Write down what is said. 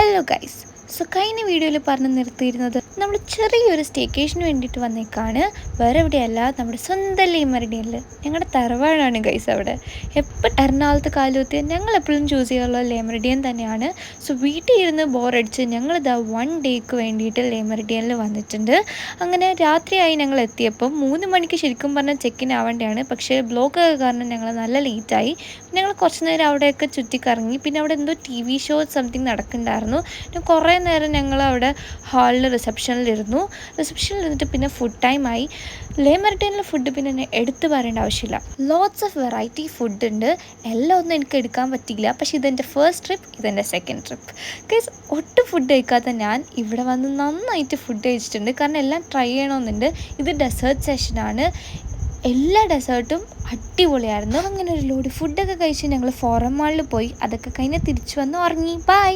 Hello guys. കഴിഞ്ഞ വീഡിയോയിൽ പറഞ്ഞു നിർത്തിയിരുന്നത് നമ്മൾ ചെറിയൊരു സ്റ്റേക്കേഷന് വേണ്ടിയിട്ട് വന്നേക്കാണ്. വേറെ എവിടെയല്ല, നമ്മുടെ സ്വന്തം ലേമറിഡിയനിൽ ഞങ്ങളുടെ തറവാടാണ് ഗൈസ്. അവിടെ എപ്പോൾ എറണാകുളത്ത് കാലുകുത്തി ഞങ്ങൾ എപ്പോഴും ചൂസ് ചെയ്യാറുള്ള ലേമറിഡിയൻ തന്നെയാണ്. വീട്ടിൽ ഇരുന്ന് ബോറടിച്ച് ഞങ്ങളിതാ 1 ഡേക്ക് വേണ്ടിയിട്ട് ലേമറിഡിയനിൽ വന്നിട്ടുണ്ട്. അങ്ങനെ രാത്രിയായി ഞങ്ങൾ എത്തിയപ്പം 3 മണിക്ക് ശരിക്കും പറഞ്ഞാൽ ചെക്കിൻ ആവേണ്ടതാണ്. പക്ഷേ ബ്ലോക്ക് കാരണം ഞങ്ങൾ നല്ല ലേറ്റായി. ഞങ്ങൾ കുറച്ച് നേരം അവിടെയൊക്കെ ചുറ്റിക്കറങ്ങി. പിന്നെ അവിടെ എന്തോ TV ഷോ സംതിങ് നടക്കുന്നുണ്ടായിരുന്നു. പിന്നെ കുറേ നേരം ഞങ്ങൾ അവിടെ ഹാളിൽ റിസപ്ഷനിലിരുന്നു പിന്നെ ഫുഡ് ടൈമായി. ലേമറിഡിയനിലെ ഫുഡ് പിന്നെ എടുത്തു പറയേണ്ട ആവശ്യമില്ല. ലോട്ട്സ് ഓഫ് വെറൈറ്റി ഫുഡ് ഉണ്ട്. എല്ലാം ഒന്നും എനിക്ക് എടുക്കാൻ പറ്റിയില്ല. പക്ഷേ ഇതെൻ്റെ ഫസ്റ്റ് ട്രിപ്പ്, ഇതെൻ്റെ സെക്കൻഡ് ട്രിപ്പ്. ഗൈസ്, ഒട്ടും ഫുഡ് കഴിക്കാത്ത ഞാൻ ഇവിടെ വന്ന് നന്നായിട്ട് ഫുഡ് കഴിച്ചിട്ടുണ്ട്. കാരണം എല്ലാം ട്രൈ ചെയ്യണമെന്നുണ്ട്. ഇത് ഡെസേർട്ട് സെഷനാണ്. എല്ലാ ഡെസേർട്ടും അടിപൊളിയായിരുന്നു. അങ്ങനെ ഒരു ലോഡ് ഫുഡൊക്കെ കഴിച്ച് ഞങ്ങൾ ഫോറം മാളിൽ പോയി. അതൊക്കെ കഴിഞ്ഞ് തിരിച്ചു വന്ന് ഉറങ്ങി. ബൈ.